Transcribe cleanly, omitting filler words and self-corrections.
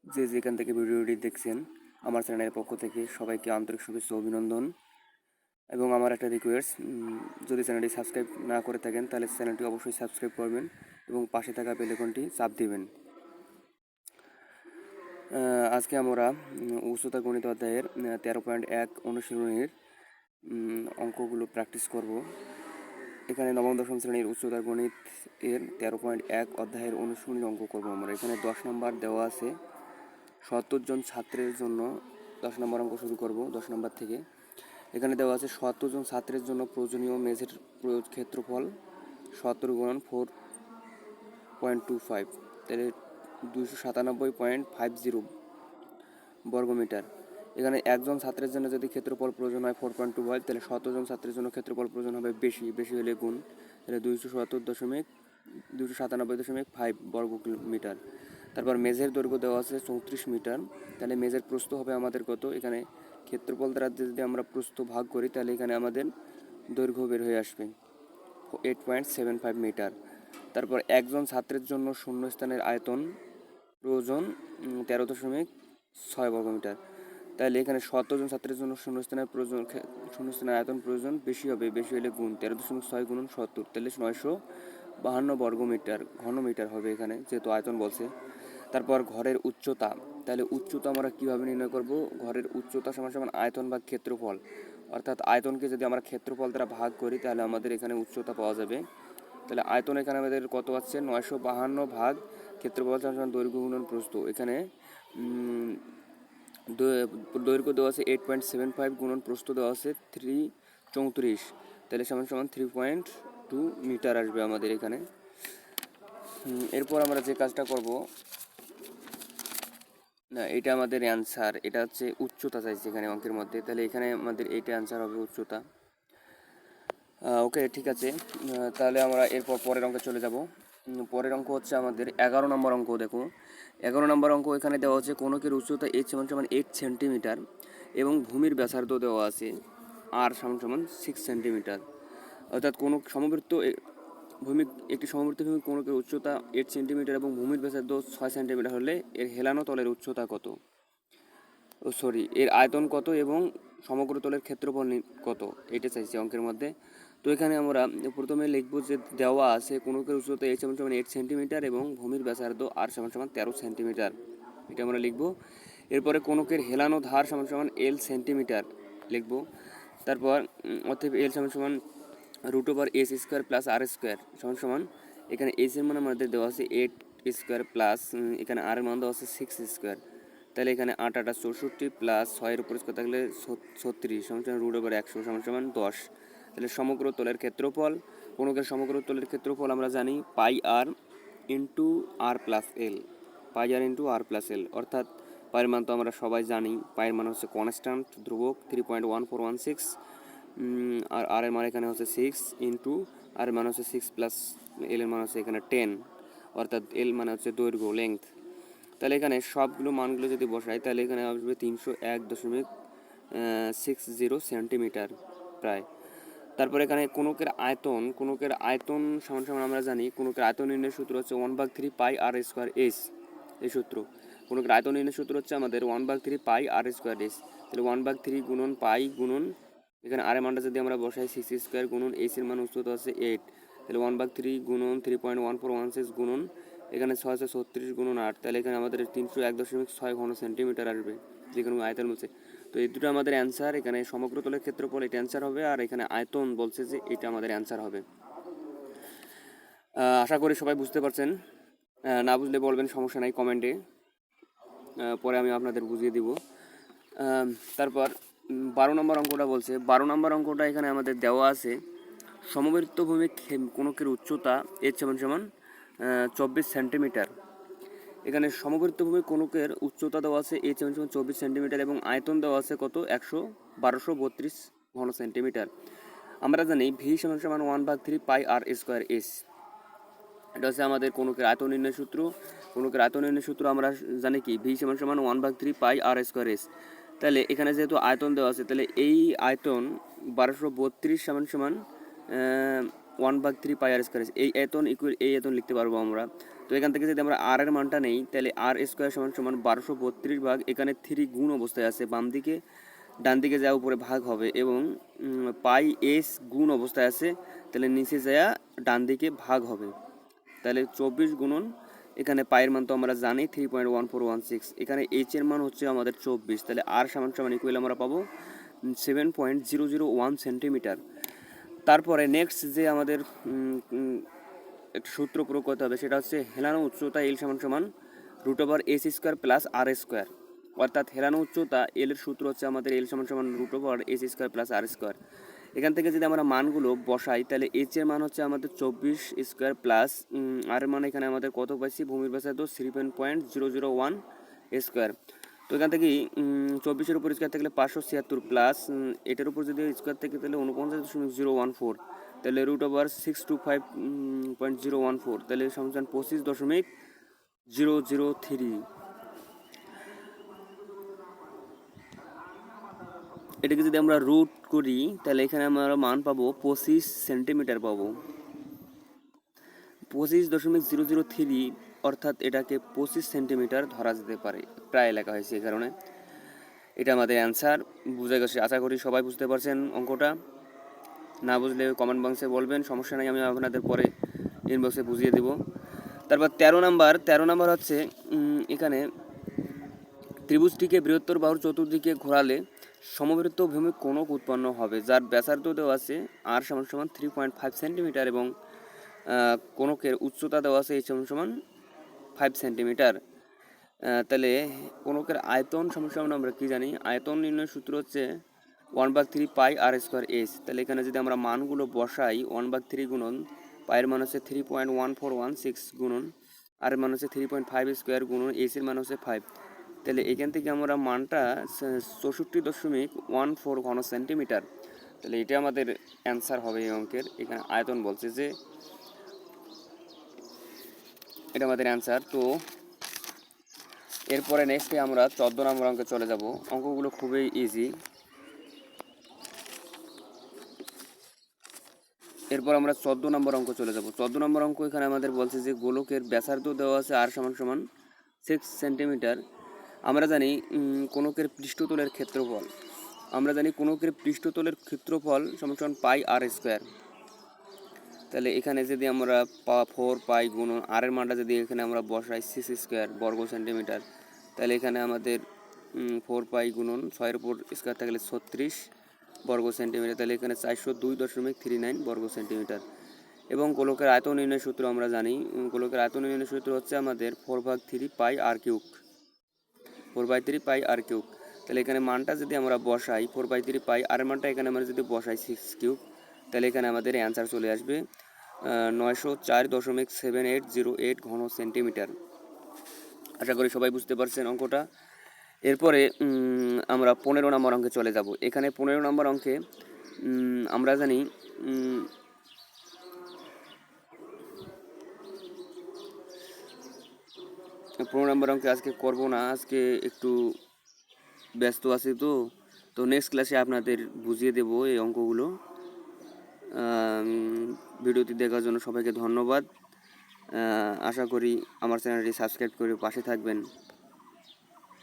যে যেখান থেকে ভিডিওটি দেখছেন আমার চ্যানেলের পক্ষ থেকে সবাইকে আন্তরিক শুভেচ্ছা অভিনন্দন। এবং আমার একটা রিকোয়েস্ট, যদি চ্যানেলটি সাবস্ক্রাইব না করে থাকেন তাহলে চ্যানেলটি অবশ্যই সাবস্ক্রাইব করবেন এবং পাশে থাকা বেল আইকনটি চাপ দিবেন। আজকে আমরা উচ্চতা গণিত অধ্যায়ের 13.1 অনুশীলনীর অঙ্কগুলো প্র্যাকটিস করব। এখানে নবম-দশম শ্রেণীর উচ্চতার গণিত এর 13.1 অধ্যায়ের অনুশীলনীর অঙ্ক করব আমরা। এখানে 10 নম্বর দেওয়া আছে। 70 জন ছাত্রের জন্য 10 নম্বর অঙ্ক শুরু করব 10 নম্বর থেকে। এখানে দেওয়া আছে 70 জন ছাত্রের জন্য প্রয়োজনীয় মেঝের ক্ষেত্রফল 70 গুণন 4.25, তাহলে 297.50 বর্গমিটার। এখানে একজন ছাত্রের জন্য যদি ক্ষেত্রফল প্রয়োজন হয় 4.25, তাহলে 70 জন ছাত্রের জন্য ক্ষেত্রফল প্রয়োজন হবে বেশি হলে গুণ, তাহলে 297.5 বর্গমিটার। তারপর মেঝের দৈর্ঘ্য দেওয়া আছে 34 মিটার, তাহলে মেঝের প্রস্থ হবে আমাদের কত? এখানে ক্ষেত্রফল দ্বারা যদি আমরা প্রস্থ ভাগ করি তাহলে এখানে আমাদের দৈর্ঘ্য বের হয়ে আসবে 8.75 মিটার। তারপর একজন ছাত্রের জন্য শূন্যস্থানের আয়তন প্রয়োজন 13.6 বর্গমিটার, তাহলে এখানে 70 জন ছাত্রের জন্য শূন্যস্থানের আয়তন প্রয়োজন বেশি হলে গুণ 13.6 গুণন 70, তাহলে 952 বর্গমিটার ঘনমিটার হবে এখানে, যেহেতু আয়তন বলছে। তারপর ঘরের উচ্চতা, তাহলে উচ্চতা আমরা কীভাবে নির্ণয় করব? ঘরের উচ্চতা সমান আয়তন বা ক্ষেত্রফল, অর্থাৎ আয়তনকে যদি আমরা ক্ষেত্রফল দ্বারা ভাগ করি তাহলে আমাদের এখানে উচ্চতা পাওয়া যাবে। তাহলে আয়তন এখানে আমাদের কত আছে? 952 ভাগ ক্ষেত্রফল সমান দৈর্ঘ্য গুণন প্রস্থ। এখানে দৈর্ঘ্য দেওয়া আছে 8.75 গুণন প্রস্থ দেওয়া আছে 334, তাহলে সমান 3.2 মিটার আসবে আমাদের এখানে। এরপর আমরা যে কাজটা করব, না এটা আমাদের অ্যান্সার, এটা হচ্ছে উচ্চতা চাইছে এখানে অঙ্কের মধ্যে, তাহলে এখানে আমাদের এইটা অ্যান্সার হবে উচ্চতা। ওকে, ঠিক আছে। তাহলে আমরা এরপর পরের অঙ্কে চলে যাব। পরের অঙ্ক হচ্ছে আমাদের 11 নম্বর অঙ্ক। দেখো 11 নম্বর অঙ্ক এখানে দেওয়া হচ্ছে কোনকের উচ্চতা h সমান 8 সেন্টিমিটার এবং ভূমির ব্যাসার্ধ দেওয়া আছে r সমান 6 সেন্টিমিটার। অর্থাৎ কোনো একটি সমবৃত্ত ভূমি কোনকের উচ্চতা 8 সেন্টিমিটার এবং ভূমির ব্যাসার্ধ 6 সেন্টিমিটার হলে এর হেলানো তলের উচ্চতা কত? এর আয়তন কত এবং সমগ্র তলের ক্ষেত্রফল কত? এটা চাইছে অঙ্কের মধ্যে। তো এখানে আমরা প্রথমে লিখব যে দেওয়া আছে কোনকের উচ্চতা h সমান 8 সেন্টিমিটার এবং ভূমির ব্যাসার্ধ r সমান 13 সেন্টিমিটার, এটা আমরা লিখব। এরপরে কোনকের হেলানো ধার সমান l সেন্টিমিটার লিখব। তারপর অতএব l সমান √s² প্লাস r স্কোয়ার সমান এখানে s এর মান আমাদের দেওয়া আছে 8 স্কোয়ার প্লাস এখানে r এর মান দেওয়া আছে 6 স্কোয়ার, তাহলে এখানে 8 8 64 প্লাস 6 এর উপর স্কোয়ার থাকলে 36 সমান √100 = 10। তাহলে সমগ্র তলের ক্ষেত্রফল, কোনকের সমগ্র তলের ক্ষেত্রফল আমরা জানি পাই আর ইন্টু আর প্লাস এল, অর্থাৎ পায়ের মান তো আমরা সবাই জানি, পায়ের মান হচ্ছে কনস্ট্যান্ট ধ্রুবক 3.1416, আর আর এর মান এখানে হচ্ছে 6 ইন্টু আর এর মান হচ্ছে 6 প্লাস এল এর মান হচ্ছে এখানে 10, অর্থাৎ এল মানে হচ্ছে দৈর্ঘ্য লেংথ। তাহলে এখানে সবগুলো মানগুলো যদি বসাই তাহলে এখানে আসবে 301.60 সেন্টিমিটার প্রায়। তারপর এখানে কোনকের আয়তন সমান আমরা জানি কোনকের আয়তন নির্ণয়ের সূত্র হচ্ছে 1/3 পাই আর স্কোয়ার এস, এই সূত্র। কোনকের আয়তন নির্ণয়ের সূত্র হচ্ছে আমাদের 1/3 পাই আর স্কোয়ার এস, তাহলে 1/3 গুণন পাই গুণন এখানে আর এর মানটা যদি আমরা বসাই 6 স্কোয়ার গুণন এস এর মান উচ্চতা আছে 8, তাহলে 1/3 গুণন 3.1416 গুণন এখানে 636 গুণন 8, তাহলে এখানে আমাদের 301.6 ঘন সেন্টিমিটার আসবে, যে কোনো আয়তন বলছে। তো এই দুটো আমাদের অ্যান্সার, এখানে সমগ্র তলের ক্ষেত্রফল এটা অ্যান্সার হবে, আর এখানে আয়তন বলছে যে এটা আমাদের অ্যান্সার হবে। আশা করি সবাই বুঝতে পারছেন, না বুঝলে বলবেন, সমস্যা নাই কমেন্টে, পরে আমি আপনাদের বুঝিয়ে দিব। তারপর 12 নম্বর অঙ্কটা বলছে, 12 নম্বর অঙ্কটা এখানে আমাদের দেওয়া আছে সমবৃত্ত ভূমি কোনকের উচ্চতা h সমান 24 সেন্টিমিটার। এখানে সমবৃত্ত ভূমি কোনকের উচ্চতা দেওয়া আছে h সমান 24 সেন্টিমিটার এবং আয়তন দেওয়া আছে কত? 1232 ঘন সেন্টিমিটার। আমরা জানি v সমান 1/3 পাই আর স্কোয়ার এস, এটা হচ্ছে আমাদের কোনকের আয়তন নির্ণয় সূত্র। কোনকের আয়তন নির্ণয় সূত্র আমরা জানি কি v সমান 1/3 পাই আর স্কোয়ার এস। তাহলে এখানে যেহেতু আয়তন দেওয়া আছে তাহলে এই আয়তন 1232 সমান 1/3 পাই আর স্কোয়ার এস, এই আয়তন লিখতে পারবো আমরা। তো এখান থেকে যদি আমরা আর এর মানটা নেই তাহলে আর স্কোয়ার সমান সমান 1232 ভাগ, এখানে 3 গুণ অবস্থায় আছে, বাম দিকে ডান দিকে যা উপরে ভাগ হবে, এবং পাই এস গুণ অবস্থায় আছে, তাহলে নিচে যা ডান দিকে ভাগ হবে। তাহলে 24 গুণন এখানে পায়ের মান তো আমরা জানি 3.1416, এখানে এইচ এর মান হচ্ছে আমাদের 24, তাহলে আর সমান সমান ইকুয়াল আমরা পাবো 7.001 সেন্টিমিটার। তারপরে নেক্সট যে আমাদের একটা সূত্র প্রয়োগ করতে হবে, সেটা হচ্ছে হেলানো উচ্চতা এল সমান সমান √এস স্কোয়ার প্লাস আর স্কোয়ার, অর্থাৎ হেলানো উচ্চতা এল এর সূত্র হচ্ছে আমাদের এল সমান সমান √এস স্কোয়ার প্লাস আর স্কোয়ার। এখান থেকে যদি আমরা মানগুলো বসাই তাহলে এইচ এর মান হচ্ছে আমাদের 24 স্কোয়ার প্লাস আর এর মান এখানে আমাদের কত পাইছি, ভূমির ব্যাসার্ধ 7.001 স্কোয়ার। তো এখান থেকে 24-এর উপর স্কোয়ার থাকলে 576 প্লাস এটার উপর যদি স্কোয়ার থাকে তাহলে 49.014, তাহলে √625.014, তাহলে সমান 25.003। এটাকে যদি আমরা রুট করি তাহলে এখানে আমরা মান পাবো 25 সেন্টিমিটার পাবো, 25.003, অর্থাৎ এটাকে 25 সেন্টিমিটার ধরা যেতে পারে, প্রায় লেখা হয়েছে এই কারণে। এটা আমাদের অ্যান্সার, বুঝে গেছে, আশা করি সবাই বুঝতে পারছেন অঙ্কটা। না বুঝলে কমেন্ট বক্সে বলবেন, সমস্যা নেই, আমি আপনাদের পরে ইনবক্সে বুঝিয়ে দেব। তারপর 13 নাম্বার হচ্ছে এখানে ত্রিভুজটিকে বৃহত্তর বাহুর চতুর্দিকে ঘোরালে সমবৃত্ত ভূমি কোণক উৎপন্ন হবে, যার ব্যাসার্ধ দেওয়া আছে আর সমান সমান 3.5 সেন্টিমিটার এবং কোণকের উচ্চতা দেওয়া আছে এই সমান সমান 5 সেন্টিমিটার। তাহলে কোণকের আয়তন সমান সমান আমরা কি জানি, আয়তন নির্ণয়ের সূত্র হচ্ছে 1/3 পাই আর স্কোয়ার এস। তাহলে এখানে যদি আমরা মানগুলো বসাই 1/3 গুণন পায়ের মান হচ্ছে 3.1416 গুণন আর এর মান হচ্ছে 3.5 স্কোয়ার গুণন এস এর মান হচ্ছে 5, তাহলে এখান থেকে আমরা মানটা 64.14 ঘন সেন্টিমিটার। তাহলে এটা আমাদের অ্যান্সার হবে এই অঙ্কের। এখানে আয়তন বলছে যে এটা আমাদের অ্যান্সার। তো এরপরে নেক্সটে আমরা 14 নম্বর অঙ্কে চলে যাব। অঙ্কগুলো খুবই ইজি। এরপর আমরা 14 নম্বর অঙ্ক চলে যাব। 14 নম্বর অঙ্ক এখানে আমাদের বলছে যে গোলকের ব্যাসার্ধ দেওয়া আছে আর সমান সমান 6 সেন্টিমিটার। আমরা জানি কোণকের পৃষ্ঠতলের ক্ষেত্রফল, সমান সমান পাই আর স্কোয়ার। তাহলে এখানে যদি আমরা 4 পাই গুণন আর এর মানটা যদি এখানে আমরা বসাই 6 স্কোয়ার বর্গ সেন্টিমিটার, তাহলে এখানে আমাদের 4 পাই গুণন 6-এর উপর স্কোয়ার থাকলে 36 বর্গ সেন্টিমিটার, তাহলে এখানে 402.39 বর্গ সেন্টিমিটার। এবং গোলকের আয়তন নির্ণয়ের সূত্র আমরা জানি, গোলকের আয়তন নির্ণয়ের সূত্র হচ্ছে আমাদের 4/3 পাই আর কিউব, 4/3 পাই আর কিউব। তাহলে এখানে মানটা যদি আমরা বসাই 4/3 পাই আর মানটা এখানে আমরা যদি বসাই 6 কিউব, তাহলে এখানে আমাদের অ্যান্সার চলে আসবে 904.7808 ঘন সেন্টিমিটার। আশা করি সবাই বুঝতে পারছেন অঙ্কটা। এরপরে আমরা 15 নম্বর অঙ্কে চলে যাব। এখানে 15 নম্বর অঙ্কে আমরা জানি 15 নম্বর অঙ্কে আজকে করব না, আজকে একটু ব্যস্ত আছি। তো নেক্সট ক্লাসে আপনাদের বুঝিয়ে দেব এই অঙ্কগুলো। ভিডিওটি দেখার জন্য সবাইকে ধন্যবাদ। আশা করি আমার চ্যানেলটি সাবস্ক্রাইব করে পাশে থাকবেন।